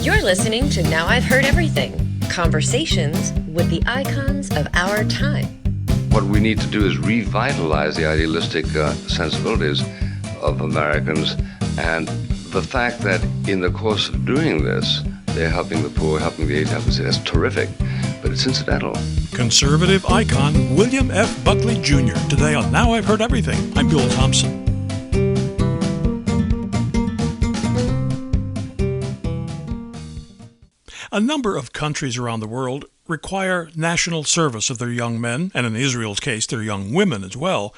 You're listening to Now I've Heard Everything, conversations with the icons of our time. What we need to do is revitalize the idealistic sensibilities of Americans, and the fact that in the course of doing this, they're helping the poor, helping the aged, that's terrific, but it's incidental. Conservative icon William F. Buckley Jr. Today on Now I've Heard Everything. I'm Bill Thompson. A number of countries around the world require national service of their young men, and in Israel's case, their young women as well.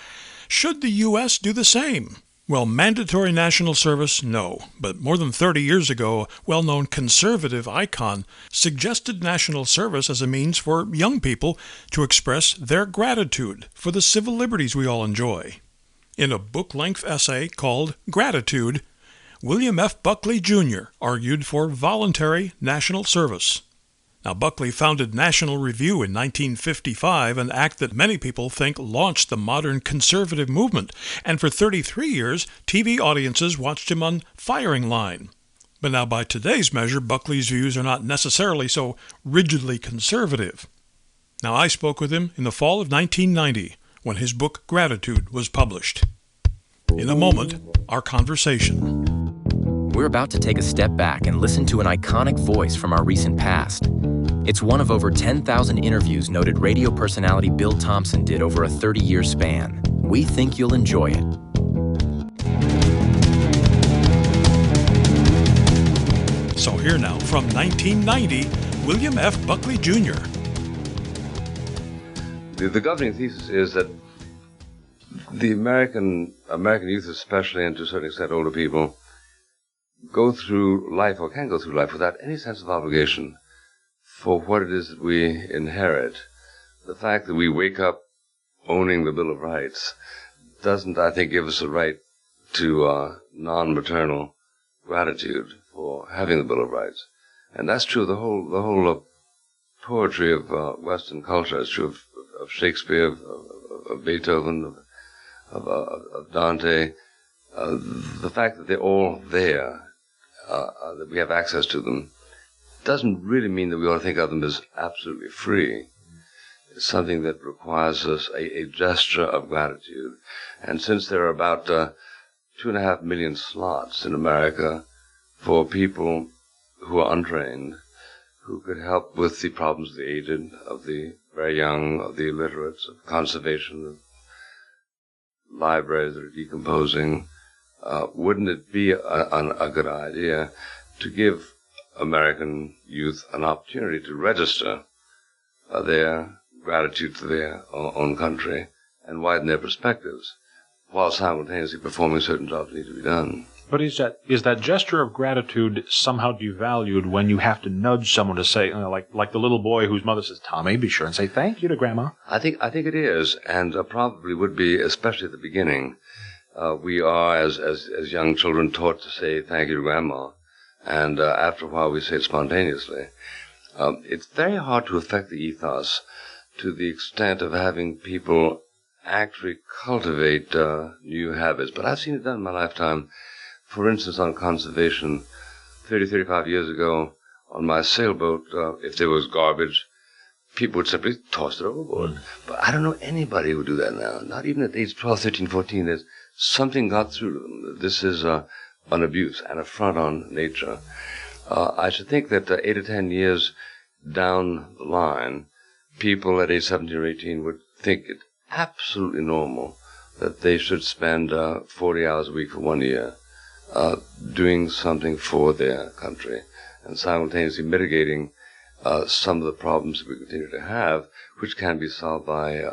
Should the U.S. do the same? Well, mandatory national service, no. But more than 30 years ago, a well-known conservative icon suggested national service as a means for young people to express their gratitude for the civil liberties we all enjoy. In a book-length essay called Gratitude, William F. Buckley Jr. argued for voluntary national service. Now, Buckley founded National Review in 1955, an act that many people think launched the modern conservative movement, and for 33 years, TV audiences watched him on firing line. But now, by today's measure, Buckley's views are not necessarily so rigidly conservative. Now, I spoke with him in the fall of 1990, when his book Gratitude was published. In a moment, our conversation. We're about to take a step back and listen to an iconic voice from our recent past. It's one of over 10,000 interviews noted radio personality Bill Thompson did over a 30-year span. We think you'll enjoy it. So here now, from 1990, William F. Buckley Jr. The governing thesis is that the American youth especially, and to a certain extent older people, go through life, or can go through life, without any sense of obligation for what it is that we inherit. The fact that we wake up owning the Bill of Rights doesn't, I think, give us a right to non-maternal gratitude for having the Bill of Rights. And that's true of the whole poetry of Western culture. It's true of Shakespeare, of Beethoven, of Dante. The fact that they're all there, that we have access to them, doesn't really mean that we ought to think of them as absolutely free. It's something that requires us a gesture of gratitude. And since there are about 2.5 million slots in America for people who are untrained, who could help with the problems of the aged, of the very young, of the illiterates, of conservation, of libraries that are decomposing, wouldn't it be a good idea to give American youth an opportunity to register their gratitude to their own country and widen their perspectives, while simultaneously performing certain jobs that need to be done? But is that gesture of gratitude somehow devalued when you have to nudge someone to say, like the little boy whose mother says, "Tommy, be sure and say thank you to Grandma"? I think it is, and probably would be, especially at the beginning. We are, as young children, taught to say thank you to Grandma, and after a while we say it spontaneously. It's very hard to affect the ethos to the extent of having people actually cultivate new habits, but I've seen it done in my lifetime. For instance, on conservation, 35 years ago, on my sailboat, if there was garbage, people would simply toss it overboard. But I don't know anybody who would do that now, not even at age 12, 13, 14. There's something got through to them. This is an abuse, an affront on nature. I should think that 8 or 10 years down the line, people at age 17 or 18 would think it absolutely normal that they should spend 40 hours a week for 1 year doing something for their country and simultaneously mitigating some of the problems that we continue to have, which can be solved by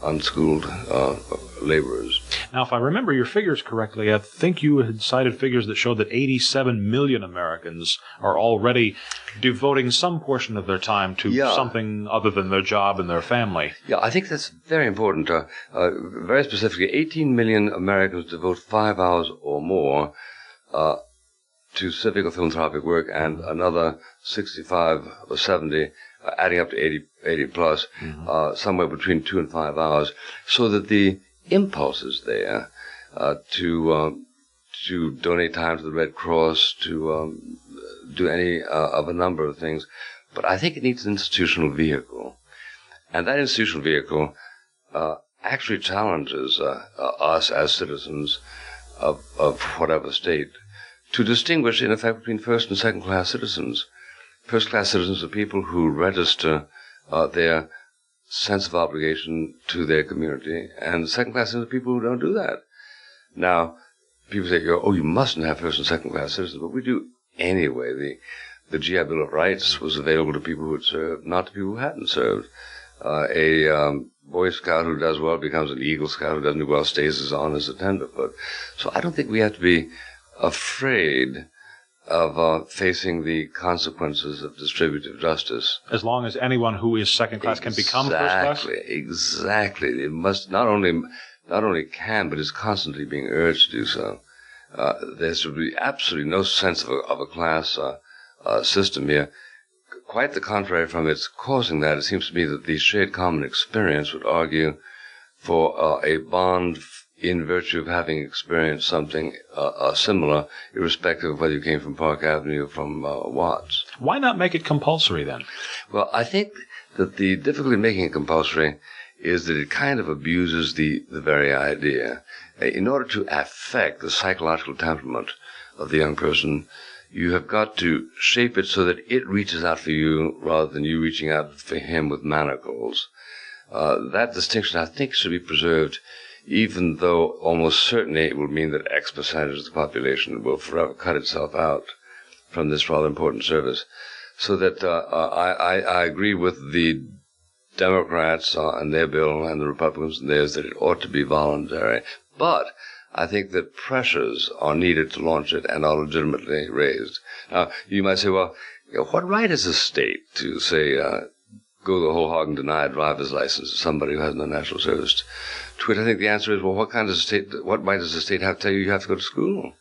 unschooled laborers. Now, if I remember your figures correctly, I think you had cited figures that showed that 87 million Americans are already devoting some portion of their time to something other than their job and their family. Yeah, I think that's very important. Very specifically, 18 million Americans devote 5 hours or more to civic or philanthropic work, and another 65 or 70, adding up to 80 plus, somewhere between 2 and 5 hours, so that the impulse is there to donate time to the Red Cross, to do any of a number of things, but I think it needs an institutional vehicle. And that institutional vehicle actually challenges us as citizens of whatever state to distinguish, in effect, between first and second-class citizens. First-class citizens are people who register their sense of obligation to their community, and second-class citizens are people who don't do that. Now, people say, you mustn't have first and second-class citizens, but we do anyway. The GI Bill of Rights was available to people who had served, not to people who hadn't served. A Boy Scout who does well becomes an Eagle Scout, who doesn't do well stays on as a tenderfoot. So I don't think we have to be afraid of facing the consequences of distributive justice. As long as anyone who is second class can become first class? Exactly. It must not only can, but is constantly being urged to do so. There should be absolutely no sense of a class system here. Quite the contrary from its causing that. It seems to me that the shared common experience would argue for a bond in virtue of having experienced something similar, irrespective of whether you came from Park Avenue or from Watts. Why not make it compulsory then? Well, I think that the difficulty in making it compulsory is that it kind of abuses the very idea. In order to affect the psychological temperament of the young person, you have got to shape it so that it reaches out for you rather than you reaching out for him with manacles. That distinction, I think, should be preserved, even though almost certainly it will mean that X percentage of the population will forever cut itself out from this rather important service. So that I agree with the Democrats and their bill and the Republicans and theirs that it ought to be voluntary. But I think that pressures are needed to launch it and are legitimately raised. Now, you might say, well, what right has a state to, say, go the whole hog and deny a driver's license to somebody who has no national service? To which I think the answer is, well, what right does the state have to tell you have to go to school?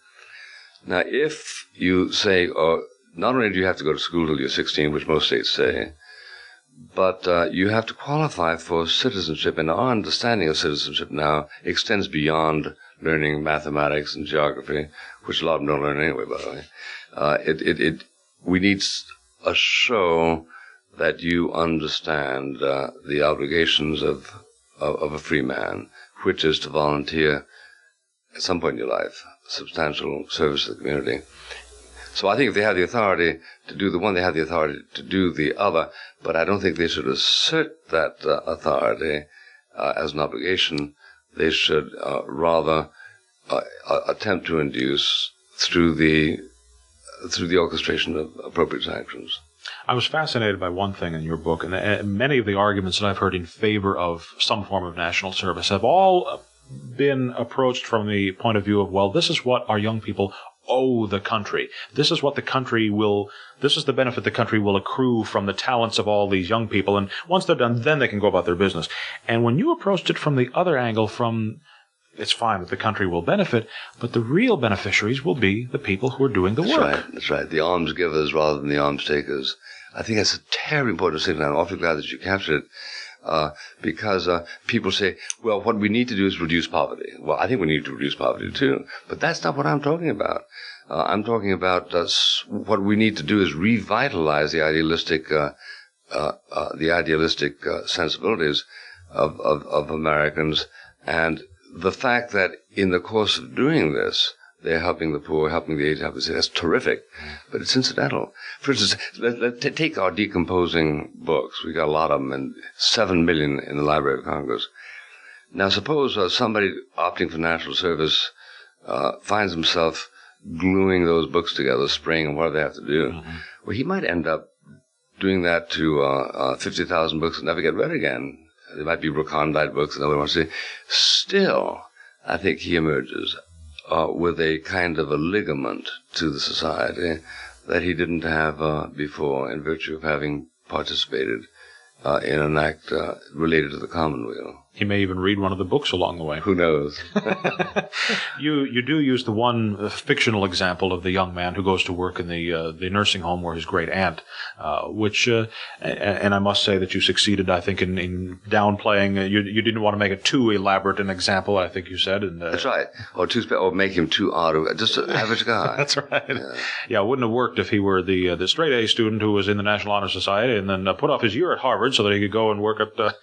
Now, if you say, not only do you have to go to school till you're 16, which most states say, but you have to qualify for citizenship, and our understanding of citizenship now extends beyond learning mathematics and geography, which a lot of them don't learn anyway, by the way. We need a show that you understand the obligations of a free man, which is to volunteer at some point in your life, substantial service to the community. So I think if they have the authority to do the one, they have the authority to do the other, but I don't think they should assert that authority as an obligation. They should rather attempt to induce through the orchestration of appropriate sanctions. I was fascinated by one thing in your book, and many of the arguments that I've heard in favor of some form of national service have all been approached from the point of view of, well, this is what our young people owe the country. This is what this is the benefit the country will accrue from the talents of all these young people, and once they're done, then they can go about their business. And when you approached it from the other angle, it's fine that the country will benefit, but the real beneficiaries will be the people who are doing the work. That's right. The alms givers rather than the alms takers. I think that's a terribly important distinction. I'm awfully glad that you captured it, because people say, well, what we need to do is reduce poverty. Well, I think we need to reduce poverty too, but that's not what I'm talking about. I'm talking about what we need to do is revitalize the idealistic sensibilities of Americans, and the fact that in the course of doing this, they're helping the poor, helping the aged, that's terrific, but it's incidental. For instance, let's take our decomposing books. We got a lot of them, and 7 million in the Library of Congress. Now, suppose somebody opting for national service finds himself gluing those books together, spraying them, whatever they have to do. Mm-hmm. Well, he might end up doing that to 50,000 books and never get read again. There might be recondite books that nobody wants to see. Still, I think he emerges with a kind of a ligament to the society that he didn't have before in virtue of having participated in an act related to the commonweal. He may even read one of the books along the way. Who knows? You do use the one fictional example of the young man who goes to work in the nursing home where his great aunt, which and I must say that you succeeded, I think, in downplaying. You didn't want to make it too elaborate an example, I think you said. And, that's right. Or make him too odd. Just an average guy. That's right. Yeah, it wouldn't have worked if he were the straight A student who was in the National Honor Society and then put off his year at Harvard so that he could go and work at.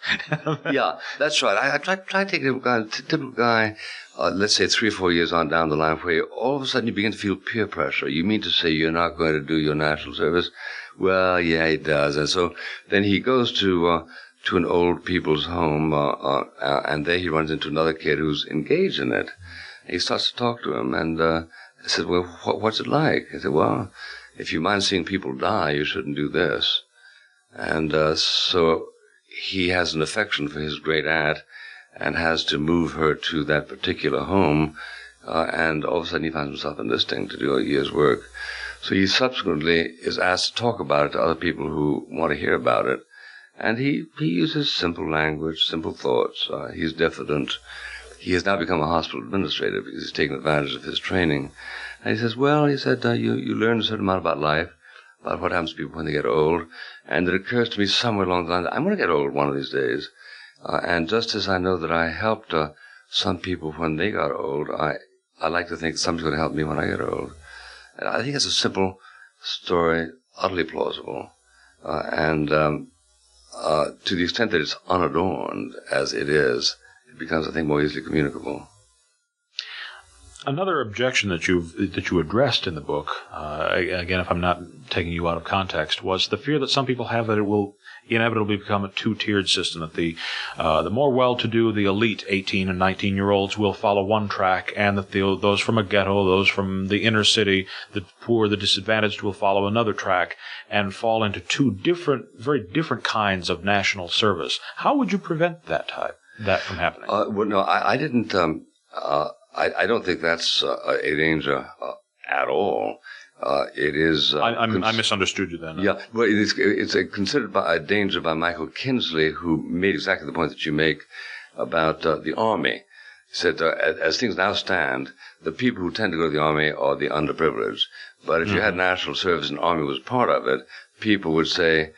Yeah, that's right. I try to take a typical guy, let's say 3 or 4 years on down the line, where all of a sudden you begin to feel peer pressure. You mean to say you're not going to do your national service? Well, yeah, he does. And so then he goes to an old people's home, and there he runs into another kid who's engaged in it. And he starts to talk to him, and I said, well, what's it like? He said, well, if you mind seeing people die, you shouldn't do this. And so he has an affection for his great aunt and has to move her to that particular home, and all of a sudden he finds himself enlisting to do a year's work. So he subsequently is asked to talk about it to other people who want to hear about it, and he uses simple language, simple thoughts. He's diffident. He has now become a hospital administrator because he's taken advantage of his training. And he says, well, he said, you learn a certain amount about life, about what happens to people when they get old, and it occurs to me somewhere along the line that I'm going to get old one of these days. And just as I know that I helped some people when they got old, I like to think somebody's going to help me when I get old. And I think it's a simple story, utterly plausible, and to the extent that it's unadorned, as it is, it becomes, I think, more easily communicable. Another objection that you addressed in the book, again, if I'm not taking you out of context, was the fear that some people have that it will inevitably become a two-tiered system, that the more well-to-do, the elite 18 and 19-year-olds will follow one track, and that those from a ghetto, those from the inner city, the poor, the disadvantaged will follow another track and fall into two very different kinds of national service. How would you prevent that from happening? Well, no, I didn't. I don't think that's a danger at all. It is. I misunderstood you then. Yeah, well, it's considered a danger by Michael Kinsley, who made exactly the point that you make about the Army. He said, as things now stand, the people who tend to go to the Army are the underprivileged. But if you had national service and the Army was part of it, people would say,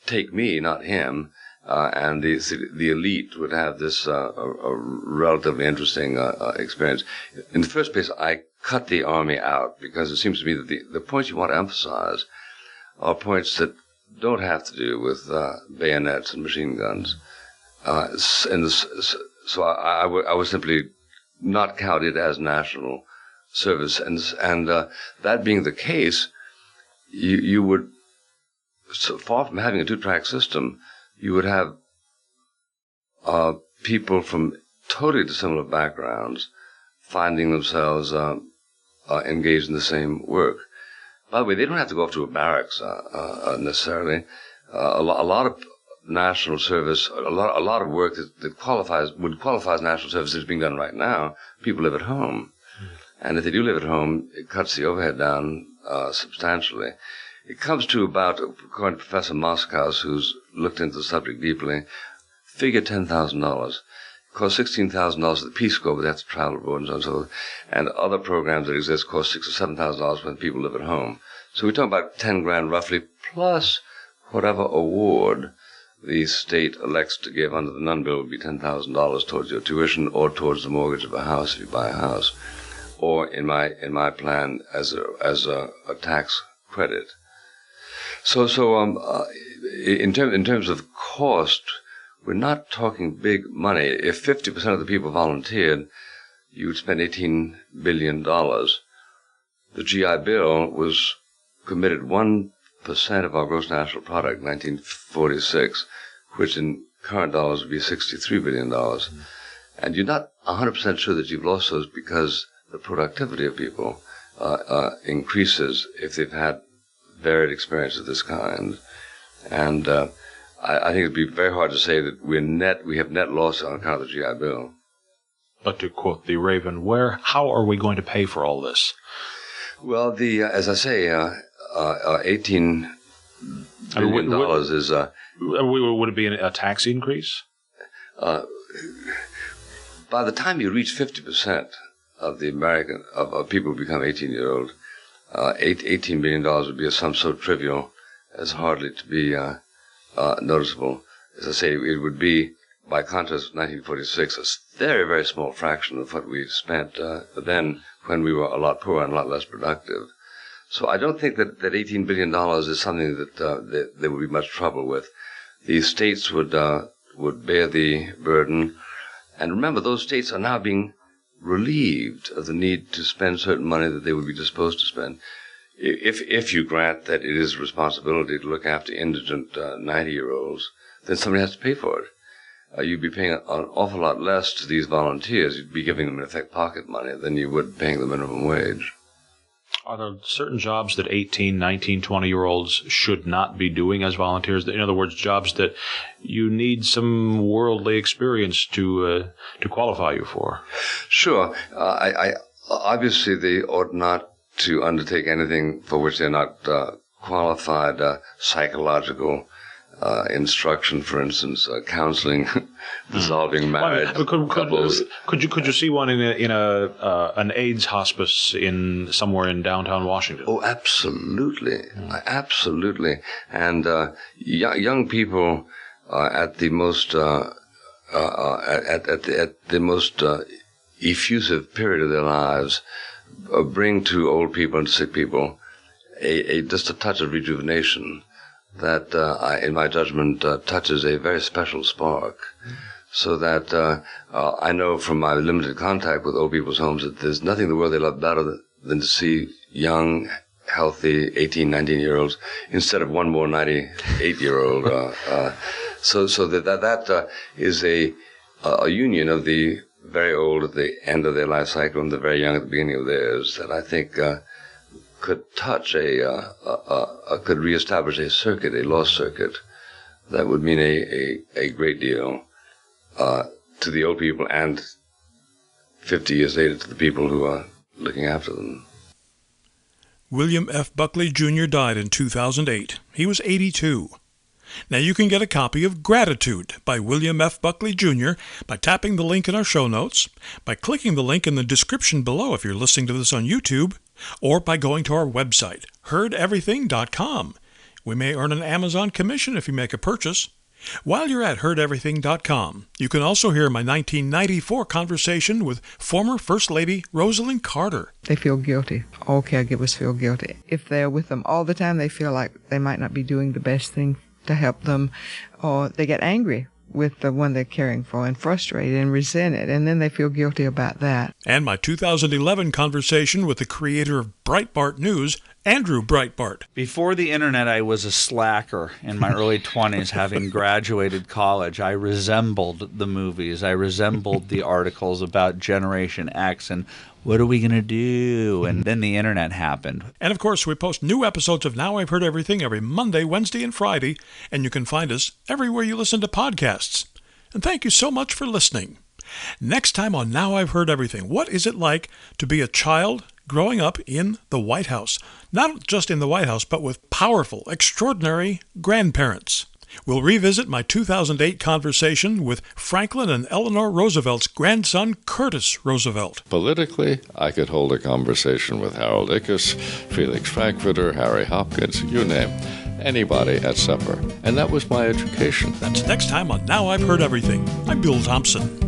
take me, not him. And the elite would have this a relatively interesting experience. In the first place, I cut the Army out because it seems to me that the points you want to emphasize are points that don't have to do with bayonets and machine guns. So I would simply not count it as national service. And that being the case, you would, so far from having a two-track system, you would have people from totally dissimilar backgrounds finding themselves engaged in the same work. By the way, they don't have to go off to a barracks necessarily. A lot of national service, a lot of work that would qualify as national service is being done right now. People live at home, and if they do live at home, it cuts the overhead down substantially. It comes to about, according to Professor Moskow's, who's looked into the subject deeply, figure $10,000. It costs $16,000 at the Peace Corps, but they have to travel abroad and so on and so forth. And other programs that exist cost $6,000 or $7,000 when people live at home. So we're talking about $10,000 roughly, plus whatever award the state elects to give under the Nunn Bill would be $10,000 towards your tuition or towards the mortgage of a house if you buy a house, or in my plan as a tax credit. So in terms of cost, we're not talking big money. If 50% of the people volunteered, you would spend $18 billion. The GI Bill was committed 1% of our gross national product in 1946, which in current dollars would be $63 billion. And you're not 100% sure that you've lost those because the productivity of people increases if they've had varied experience of this kind. And I think it'd be very hard to say that we have net loss on account of the GI Bill. But to quote the Raven, how are we going to pay for all this? Well, as I say, $18 billion is... would it be a tax increase? by the time you reach 50% of the of people who become 18-year-old, $18 billion would be a sum so trivial as hardly to be noticeable. As I say, it would be, by contrast, 1946, a very, very small fraction of what we spent then, when we were a lot poorer and a lot less productive. So I don't think that $18 billion is something that there would be much trouble with. The states would bear the burden. And remember, those states are now being relieved of the need to spend certain money that they would be disposed to spend. If you grant that it is a responsibility to look after indigent 90-year-olds, then somebody has to pay for it. You'd be paying an awful lot less to these volunteers. You'd be giving them, in effect, pocket money than you would paying the minimum wage. Are there certain jobs that 18, 19, 20-year-olds should not be doing as volunteers? In other words, jobs that you need some worldly experience to qualify you for? Sure. I obviously, they ought not to undertake anything for which they're not qualified. Psychological instruction, for instance, counseling, dissolving marriage. Could you see one in an AIDS hospice somewhere in downtown Washington? Oh, absolutely, absolutely. And young people at the most effusive period of their lives bring to old people and to sick people just a touch of rejuvenation that, in my judgment, touches a very special spark. So that I know from my limited contact with old people's homes that there's nothing in the world they love better than to see young, healthy 18, 19-year-olds instead of one more 98-year-old. So that is a union of the very old at the end of their life cycle and the very young at the beginning of theirs that I think could touch could reestablish a circuit, a lost circuit, that would mean a great deal to the old people and 50 years later to the people who are looking after them. William F. Buckley Jr. died in 2008. He was 82. Now you can get a copy of Gratitude by William F. Buckley Jr. by tapping the link in our show notes, by clicking the link in the description below if you're listening to this on YouTube, or by going to our website, heardeverything.com. We may earn an Amazon commission if you make a purchase. While you're at heardeverything.com, you can also hear my 1994 conversation with former First Lady Rosalind Carter. They feel guilty. All caregivers feel guilty. If they're with them all the time, they feel like they might not be doing the best thing to help them, or they get angry with the one they're caring for and frustrated and resented, and then they feel guilty about that. And my 2011 conversation with the creator of Breitbart News, Andrew Breitbart. Before the internet, I was a slacker in my early 20s, having graduated college. I resembled the movies. I resembled the articles about Generation X and what are we going to do? And then the internet happened. And of course, we post new episodes of Now I've Heard Everything every Monday, Wednesday, and Friday, and you can find us everywhere you listen to podcasts. And thank you so much for listening. Next time on Now I've Heard Everything, what is it like to be a child growing up in the White House? Not just in the White House, but with powerful, extraordinary grandparents. We'll revisit my 2008 conversation with Franklin and Eleanor Roosevelt's grandson, Curtis Roosevelt. Politically, I could hold a conversation with Harold Ickes, Felix Frankfurter, Harry Hopkins, you name anybody at supper. And that was my education. That's next time on Now I've Heard Everything. I'm Bill Thompson.